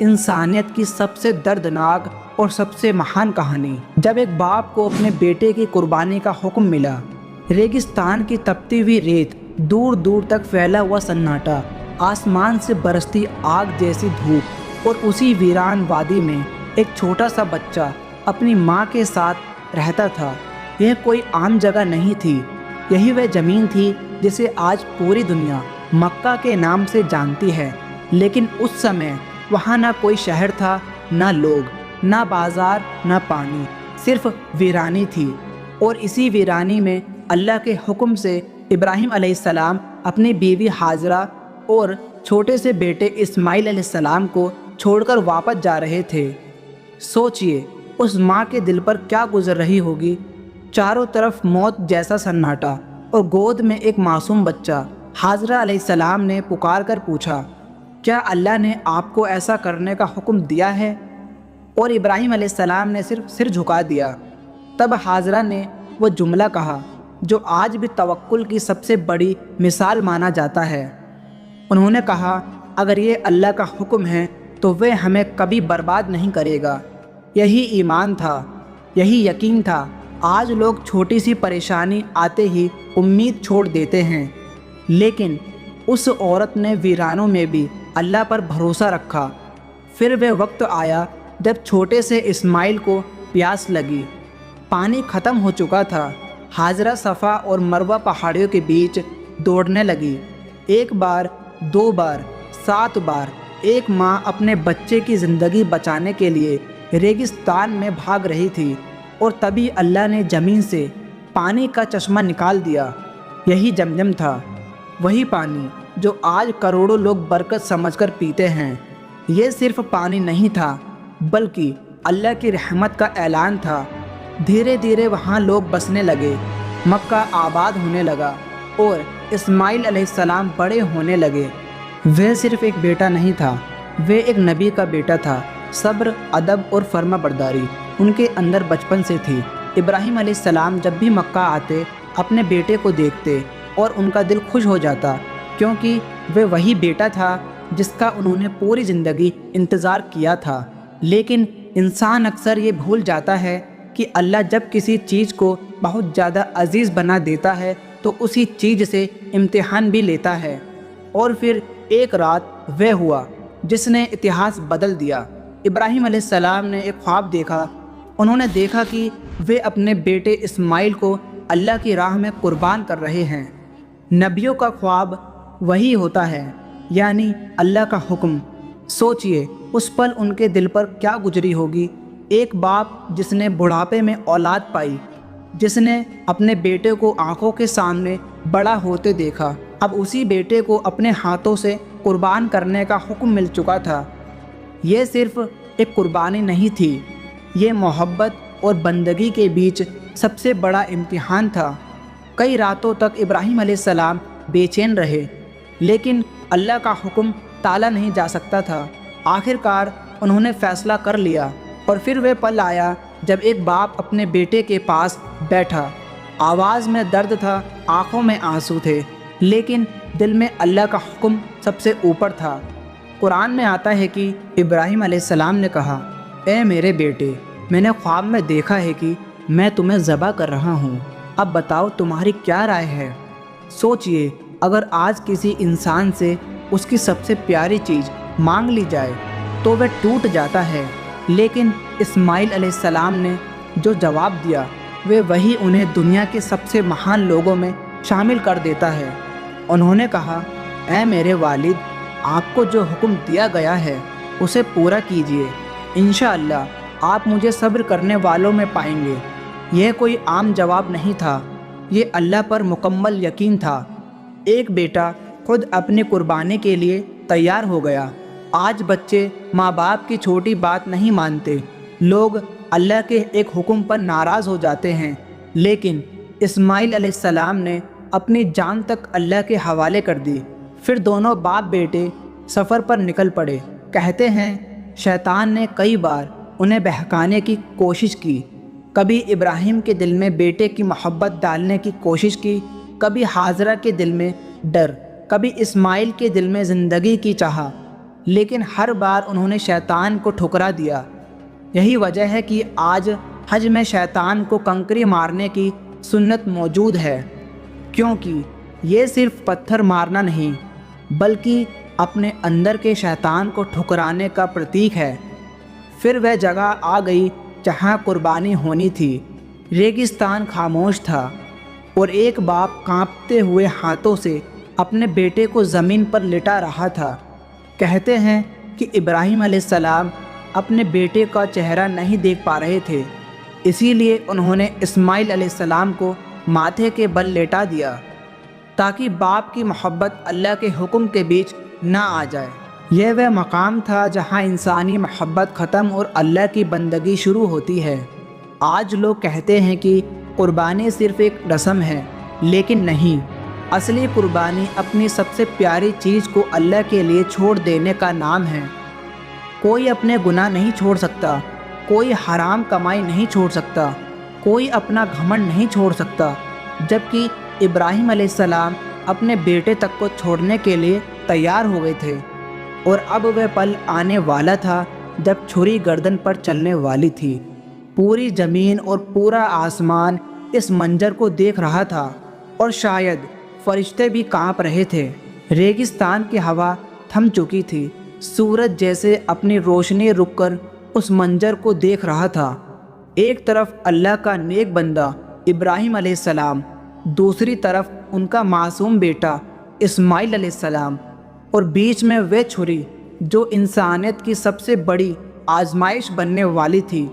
انسانیت کی سب سے دردناک اور سب سے مہان کہانی۔ جب ایک باپ کو اپنے بیٹے کی قربانی کا حکم ملا، ریگستان کی تپتی ہوئی ریت، دور دور تک پھیلا ہوا سناٹا، آسمان سے برستی آگ جیسی دھوپ، اور اسی ویران وادی میں ایک چھوٹا سا بچہ اپنی ماں کے ساتھ رہتا تھا۔ یہ کوئی عام جگہ نہیں تھی، یہی وہ زمین تھی جسے آج پوری دنیا مکہ کے نام سے جانتی ہے۔ لیکن اس سمے وہاں نہ کوئی شہر تھا، نہ لوگ، نہ بازار، نہ پانی، صرف ویرانی تھی۔ اور اسی ویرانی میں اللہ کے حکم سے ابراہیم علیہ السلام اپنی بیوی ہاجرہ اور چھوٹے سے بیٹے اسماعیل علیہ السلام کو چھوڑ کر واپس جا رہے تھے۔ سوچئے اس ماں کے دل پر کیا گزر رہی ہوگی۔ چاروں طرف موت جیسا سناٹا اور گود میں ایک معصوم بچہ۔ ہاجرہ علیہ السلام نے پکار کر پوچھا، کیا اللہ نے آپ کو ایسا کرنے کا حکم دیا ہے؟ اور ابراہیم علیہ السلام نے صرف سر جھکا دیا۔ تب ہاجرہ نے وہ جملہ کہا جو آج بھی توکل کی سب سے بڑی مثال مانا جاتا ہے۔ انہوں نے کہا، اگر یہ اللہ کا حکم ہے تو وہ ہمیں کبھی برباد نہیں کرے گا۔ یہی ایمان تھا، یہی یقین تھا۔ آج لوگ چھوٹی سی پریشانی آتے ہی امید چھوڑ دیتے ہیں، لیکن اس عورت نے ویرانوں میں بھی اللہ پر بھروسہ رکھا۔ پھر وہ وقت آیا جب چھوٹے سے اسماعیل کو پیاس لگی، پانی ختم ہو چکا تھا۔ ہاجرہ صفا اور مروہ پہاڑیوں کے بیچ دوڑنے لگی۔ ایک بار، دو بار، 7 بار ایک ماں اپنے بچے کی زندگی بچانے کے لیے ریگستان میں بھاگ رہی تھی، اور تبھی اللہ نے زمین سے پانی کا چشمہ نکال دیا۔ یہی زمزم تھا، وہی پانی جو آج کروڑوں لوگ برکت سمجھ کر پیتے ہیں۔ یہ صرف پانی نہیں تھا، بلکہ اللہ کی رحمت کا اعلان تھا۔ دھیرے دھیرے وہاں لوگ بسنے لگے، مکہ آباد ہونے لگا، اور اسماعیل علیہ السلام بڑے ہونے لگے۔ وہ صرف ایک بیٹا نہیں تھا، وہ ایک نبی کا بیٹا تھا۔ صبر، ادب اور فرما برداری ان کے اندر بچپن سے تھی۔ ابراہیم علیہ السلام جب بھی مکہ آتے، اپنے بیٹے کو دیکھتے اور ان کا دل خوش ہو جاتا، کیونکہ وہ وہی بیٹا تھا جس کا انہوں نے پوری زندگی انتظار کیا تھا۔ لیکن انسان اکثر یہ بھول جاتا ہے کہ اللہ جب کسی چیز کو بہت زیادہ عزیز بنا دیتا ہے تو اسی چیز سے امتحان بھی لیتا ہے۔ اور پھر ایک رات وہ ہوا جس نے اتہاس بدل دیا۔ ابراہیم علیہ السلام نے ایک خواب دیکھا۔ انہوں نے دیکھا کہ وہ اپنے بیٹے اسماعیل کو اللہ کی راہ میں قربان کر رہے ہیں۔ نبیوں کا خواب وہی ہوتا ہے، یعنی اللہ کا حکم۔ سوچئے اس پل ان کے دل پر کیا گزری ہوگی۔ ایک باپ جس نے بڑھاپے میں اولاد پائی، جس نے اپنے بیٹے کو آنکھوں کے سامنے بڑا ہوتے دیکھا، اب اسی بیٹے کو اپنے ہاتھوں سے قربان کرنے کا حکم مل چکا تھا۔ یہ صرف ایک قربانی نہیں تھی، یہ محبت اور بندگی کے بیچ سب سے بڑا امتحان تھا۔ کئی راتوں تک ابراہیم علیہ السلام بے چین رہے، لیکن اللہ کا حکم ٹالا نہیں جا سکتا تھا۔ آخر کار انہوں نے فیصلہ کر لیا، اور پھر وہ پل آیا جب ایک باپ اپنے بیٹے کے پاس بیٹھا۔ آواز میں درد تھا، آنکھوں میں آنسو تھے، لیکن دل میں اللہ کا حکم سب سے اوپر تھا۔ قرآن میں آتا ہے کہ ابراہیم علیہ السلام نے کہا، اے میرے بیٹے، میں نے خواب میں دیکھا ہے کہ میں تمہیں ذبح کر رہا ہوں، اب بتاؤ تمہاری کیا رائے ہے؟ سوچئے اگر آج کسی انسان سے اس کی سب سے پیاری چیز مانگ لی جائے تو وہ ٹوٹ جاتا ہے، لیکن اسماعیل علیہ السلام نے جو جواب دیا وہ وہی انہیں دنیا کے سب سے مہان لوگوں میں شامل کر دیتا ہے۔ انہوں نے کہا، اے میرے والد، آپ کو جو حکم دیا گیا ہے اسے پورا کیجیے، انشاءاللہ آپ مجھے صبر کرنے والوں میں پائیں گے۔ یہ کوئی عام جواب نہیں تھا، یہ اللہ پر مکمل یقین تھا۔ ایک بیٹا خود اپنی قربانی کے لیے تیار ہو گیا۔ آج بچے ماں باپ کی چھوٹی بات نہیں مانتے، لوگ اللہ کے ایک حکم پر ناراض ہو جاتے ہیں، لیکن اسماعیل علیہ السلام نے اپنی جان تک اللہ کے حوالے کر دی۔ پھر دونوں باپ بیٹے سفر پر نکل پڑے۔ کہتے ہیں شیطان نے کئی بار انہیں بہکانے کی کوشش کی، کبھی ابراہیم کے دل میں بیٹے کی محبت ڈالنے کی کوشش کی، کبھی ہاجرہ کے دل میں ڈر، کبھی اسماعیل کے دل میں زندگی کی چاہ، لیکن ہر بار انہوں نے شیطان کو ٹھکرا دیا۔ یہی وجہ ہے کہ آج حج میں شیطان کو کنکری مارنے کی سنت موجود ہے، کیونکہ یہ صرف پتھر مارنا نہیں بلکہ اپنے اندر کے شیطان کو ٹھکرانے کا پرتیک ہے۔ پھر وہ جگہ آ گئی جہاں قربانی ہونی تھی۔ ریگستان خاموش تھا اور ایک باپ کانپتے ہوئے ہاتھوں سے اپنے بیٹے کو زمین پر لٹا رہا تھا۔ کہتے ہیں کہ ابراہیم علیہ السلام اپنے بیٹے کا چہرہ نہیں دیکھ پا رہے تھے، اسی لیے انہوں نے اسماعیل علیہ السلام کو ماتھے کے بل لیٹا دیا تاکہ باپ کی محبت اللہ کے حکم کے بیچ نہ آ جائے۔ یہ وہ مقام تھا جہاں انسانی محبت ختم اور اللہ کی بندگی شروع ہوتی ہے۔ آج لوگ کہتے ہیں کہ قربانی صرف ایک رسم ہے، لیکن نہیں، اصلی قربانی اپنی سب سے پیاری چیز کو اللہ کے لیے چھوڑ دینے کا نام ہے۔ کوئی اپنے گناہ نہیں چھوڑ سکتا، کوئی حرام کمائی نہیں چھوڑ سکتا، کوئی اپنا گھمنڈ نہیں چھوڑ سکتا، جبکہ ابراہیم علیہ السلام اپنے بیٹے تک کو چھوڑنے کے لیے تیار ہو گئے تھے، اور اب وہ پل آنے والا تھا جب چھری گردن پر چلنے والی تھی۔ پوری زمین اور پورا آسمان اس منظر کو دیکھ رہا تھا، اور شاید فرشتے بھی کانپ رہے تھے۔ ریگستان کی ہوا تھم چکی تھی، سورج جیسے اپنی روشنی رک کر اس منظر کو دیکھ رہا تھا۔ ایک طرف اللہ کا نیک بندہ ابراہیم علیہ السلام، دوسری طرف ان کا معصوم بیٹا اسماعیل علیہ السلام، اور بیچ میں وہ چھری جو انسانیت کی سب سے بڑی آزمائش بننے والی تھی۔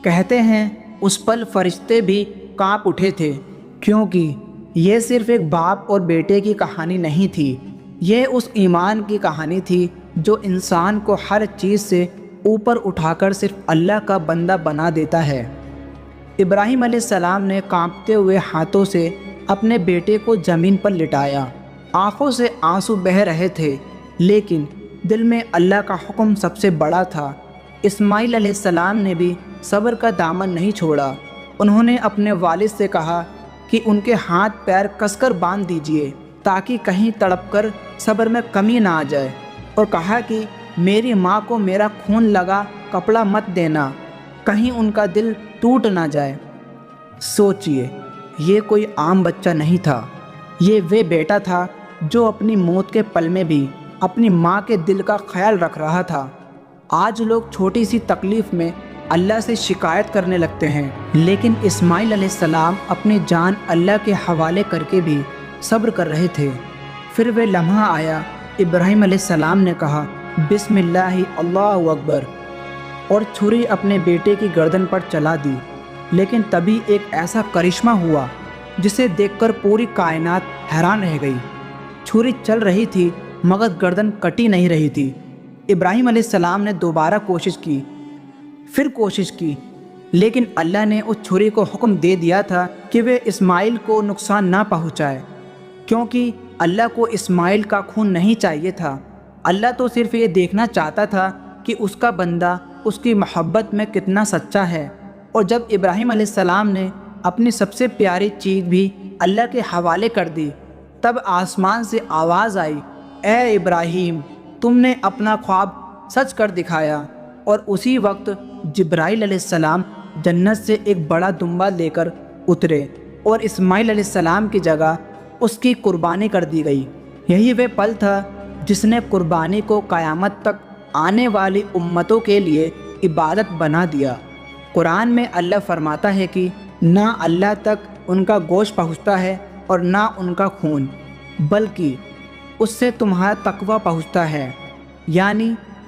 کہتے ہیں اس پل فرشتے بھی کانپ اٹھے تھے، کیونکہ یہ صرف ایک باپ اور بیٹے کی کہانی نہیں تھی، یہ اس ایمان کی کہانی تھی جو انسان کو ہر چیز سے اوپر اٹھا کر صرف اللہ کا بندہ بنا دیتا ہے۔ ابراہیم علیہ السلام نے کانپتے ہوئے ہاتھوں سے اپنے بیٹے کو زمین پر لٹایا۔ آنکھوں سے آنسو بہہ رہے تھے، لیکن دل میں اللہ کا حکم سب سے بڑا تھا۔ اسماعیل علیہ السلام نے بھی صبر کا دامن نہیں چھوڑا۔ انہوں نے اپنے والد سے کہا کہ ان کے ہاتھ پیر کس کر باندھ دیجیے تاکہ کہیں تڑپ کر صبر میں کمی نہ آ جائے، اور کہا کہ میری ماں کو میرا خون لگا کپڑا مت دینا، کہیں ان کا دل ٹوٹ نہ جائے۔ سوچئے، یہ کوئی عام بچہ نہیں تھا، یہ وہ بیٹا تھا جو اپنی موت کے پل میں بھی اپنی ماں کے دل کا خیال رکھ رہا تھا۔ آج لوگ چھوٹی سی تکلیف میں اللہ سے شکایت کرنے لگتے ہیں، لیکن اسماعیل علیہ السلام اپنی جان اللہ کے حوالے کر کے بھی صبر کر رہے تھے۔ پھر وہ لمحہ آیا، ابراہیم علیہ السلام نے کہا بسم اللہ اللہ اکبر، اور چھری اپنے بیٹے کی گردن پر چلا دی۔ لیکن تبھی ایک ایسا کرشمہ ہوا جسے دیکھ کر پوری کائنات حیران رہ گئی۔ چھری چل رہی تھی مگر گردن کٹی نہیں رہی تھی۔ ابراہیم علیہ السلام نے دوبارہ کوشش کی، پھر کوشش کی، لیکن اللہ نے اس چھری کو حکم دے دیا تھا کہ وہ اسماعیل کو نقصان نہ پہنچائے، کیونکہ اللہ کو اسماعیل کا خون نہیں چاہیے تھا۔ اللہ تو صرف یہ دیکھنا چاہتا تھا کہ اس کا بندہ اس کی محبت میں کتنا سچا ہے۔ اور جب ابراہیم علیہ السلام نے اپنی سب سے پیاری چیز بھی اللہ کے حوالے کر دی، تب آسمان سے آواز آئی، اے ابراہیم، تم نے اپنا خواب سچ کر دکھایا۔ اور اسی وقت جبرائیل علیہ السلام جنت سے ایک بڑا دمبا لے کر اترے، اور اسماعیل علیہ السلام کی جگہ اس کی قربانی کر دی گئی۔ یہی وہ پل تھا جس نے قربانی کو قیامت تک آنے والی امتوں کے لیے عبادت بنا دیا۔ قرآن میں اللہ فرماتا ہے کہ نہ اللہ تک ان کا گوشت پہنچتا ہے اور نہ ان کا خون، بلکہ اس سے تمہارا تقوی پہنچتا ہے۔ یعنی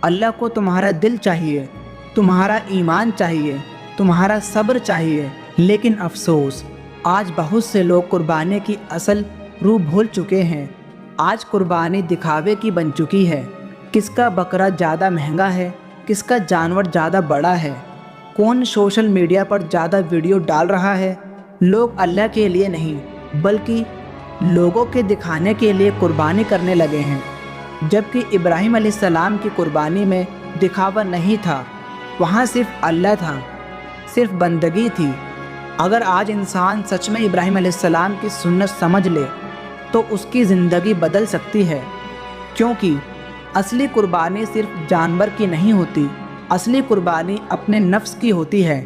اللہ کو تمہارا دل چاہیے، تمہارا ایمان چاہیے، تمہارا صبر چاہیے۔ لیکن افسوس، آج بہت سے لوگ قربانی کی اصل روح بھول چکے ہیں۔ آج قربانی دکھاوے کی بن چکی ہے۔ کس کا بکرا زیادہ مہنگا ہے، کس کا جانور زیادہ بڑا ہے، کون سوشل میڈیا پر زیادہ ویڈیو ڈال رہا ہے۔ لوگ اللہ کے لیے نہیں بلکہ لوگوں کے دکھانے کے لیے قربانی کرنے لگے ہیں، جبکہ ابراہیم علیہ السلام کی قربانی میں دکھاوا نہیں تھا، وہاں صرف اللہ تھا، صرف بندگی تھی۔ اگر آج انسان سچ میں ابراہیم علیہ السلام کی سنت سمجھ لے تو اس کی زندگی بدل سکتی ہے، کیونکہ اصلی قربانی صرف جانور کی نہیں ہوتی، اصلی قربانی اپنے نفس کی ہوتی ہے،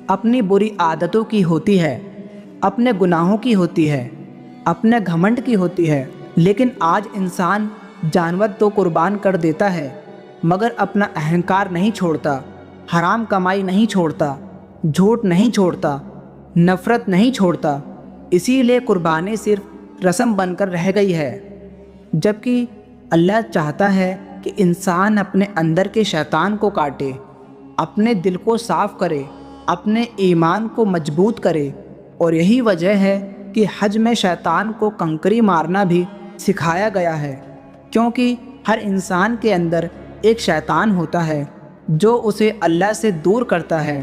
اپنی بری عادتوں کی ہوتی ہے، اپنے گناہوں کی ہوتی ہے، اپنے گھمنڈ کی ہوتی ہے۔ لیکن آج انسان جانور تو قربان کر دیتا ہے مگر اپنا اہنکار نہیں چھوڑتا، حرام کمائی نہیں چھوڑتا، جھوٹ نہیں چھوڑتا، نفرت نہیں چھوڑتا۔ اسی لیے قربانی صرف رسم بن کر رہ گئی ہے، جبکہ اللہ چاہتا ہے کہ انسان اپنے اندر کے شیطان کو کاٹے، اپنے دل کو صاف کرے، اپنے ایمان کو مضبوط کرے۔ اور یہی وجہ ہے کہ حج میں شیطان کو کنکری مارنا بھی سکھایا گیا ہے، کیونکہ ہر انسان کے اندر ایک شیطان ہوتا ہے جو اسے اللہ سے دور کرتا ہے،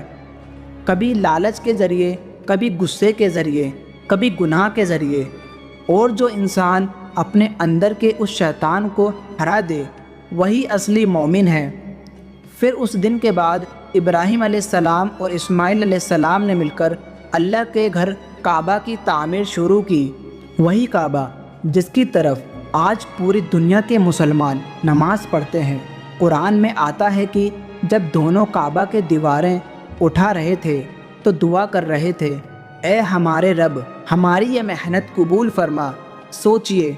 کبھی لالچ کے ذریعے، کبھی غصے کے ذریعے، کبھی گناہ کے ذریعے۔ اور جو انسان اپنے اندر کے اس شیطان کو ہرا دے وہی اصلی مومن ہے۔ پھر اس دن کے بعد ابراہیم علیہ السلام اور اسماعیل علیہ السلام نے مل کر اللہ کے گھر کعبہ کی تعمیر شروع کی، وہی کعبہ جس کی طرف آج پوری دنیا کے مسلمان نماز پڑھتے ہیں۔ قرآن میں آتا ہے کہ جب دونوں کعبہ کے دیواریں اٹھا رہے تھے تو دعا کر رہے تھے، اے ہمارے رب، ہماری یہ محنت قبول فرما۔ سوچئے،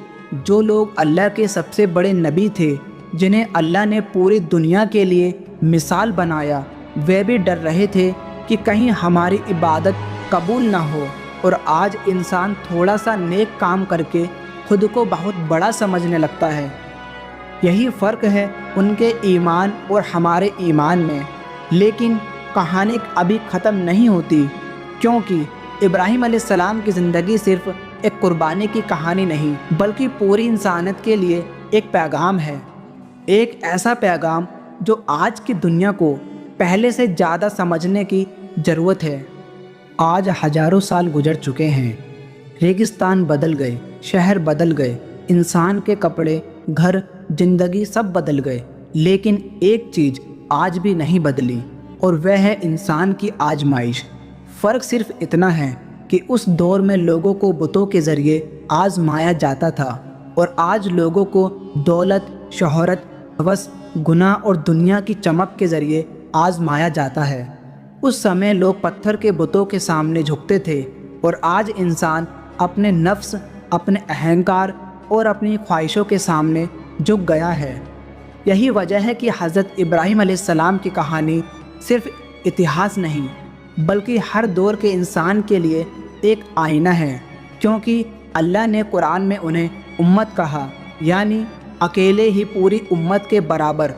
جو لوگ اللہ کے سب سے بڑے نبی تھے، جنہیں اللہ نے پوری دنیا کے لیے مثال بنایا، وہ بھی ڈر رہے تھے کہ کہیں ہماری عبادت قبول نہ ہو۔ اور آج انسان تھوڑا سا نیک کام کر کے خود کو بہت بڑا سمجھنے لگتا ہے۔ یہی فرق ہے ان کے ایمان اور ہمارے ایمان میں۔ لیکن کہانی ابھی ختم نہیں ہوتی، کیونکہ ابراہیم علیہ السلام کی زندگی صرف ایک قربانی کی کہانی نہیں بلکہ پوری انسانیت کے لیے ایک پیغام ہے، ایک ایسا پیغام جو آج کی دنیا کو پہلے سے زیادہ سمجھنے کی ضرورت ہے۔ آج ہزاروں سال گزر چکے ہیں، ریگستان بدل گئے، شہر بدل گئے، انسان کے کپڑے، گھر، زندگی سب بدل گئے، لیکن ایک چیز آج بھی نہیں بدلی، اور وہ ہے انسان کی آزمائش۔ فرق صرف اتنا ہے کہ اس دور میں لوگوں کو بتوں کے ذریعے آزمایا جاتا تھا، اور آج لوگوں کو دولت، شہرت، ہوس، گناہ اور دنیا کی چمک کے ذریعے آزمایا جاتا ہے۔ اس سمے لوگ پتھر کے بتوں کے سامنے جھکتے تھے، اور آج انسان اپنے نفس، اپنے اہنکار اور اپنی خواہشوں کے سامنے جھک گیا ہے۔ یہی وجہ ہے کہ حضرت ابراہیم علیہ السلام کی کہانی صرف اتہاس نہیں بلکہ ہر دور کے انسان کے لیے ایک آئینہ ہے، کیونکہ اللہ نے قرآن میں انہیں امت کہا، یعنی اکیلے ہی پوری امت کے برابر۔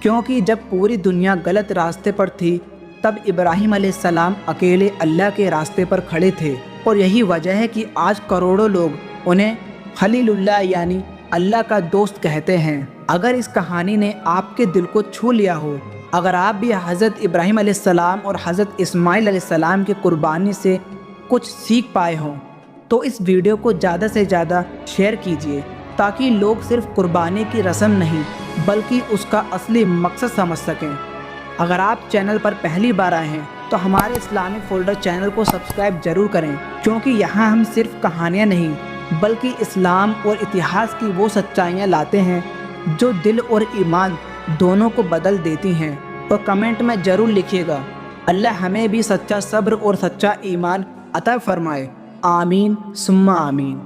کیونکہ جب پوری دنیا غلط راستے پر تھی تب ابراہیم علیہ السلام اکیلے اللہ کے راستے پر کھڑے تھے، اور یہی وجہ ہے کہ آج کروڑوں لوگ انہیں خلیل اللہ یعنی اللہ کا دوست کہتے ہیں۔ اگر اس کہانی نے آپ کے دل کو چھو لیا ہو، اگر آپ بھی حضرت ابراہیم علیہ السلام اور حضرت اسماعیل علیہ السلام کی قربانی سے کچھ سیکھ پائے ہوں تو اس ویڈیو کو زیادہ سے زیادہ شیئر کیجیے، تاکہ لوگ صرف قربانی کی رسم نہیں بلکہ اس کا اصلی مقصد سمجھ سکیں۔ اگر آپ چینل پر پہلی بار آئے ہیں تو ہمارے اسلامک فولڈر چینل کو سبسکرائب ضرور کریں، کیونکہ یہاں ہم صرف کہانیاں نہیں بلکہ اسلام اور اتہاس کی وہ سچائیاں لاتے ہیں جو دل اور ایمان دونوں کو بدل دیتی ہیں۔ اور کمنٹ میں ضرور لکھیے گا، اللہ ہمیں بھی سچا صبر اور سچا ایمان عطا فرمائے۔ آمین ثم آمین۔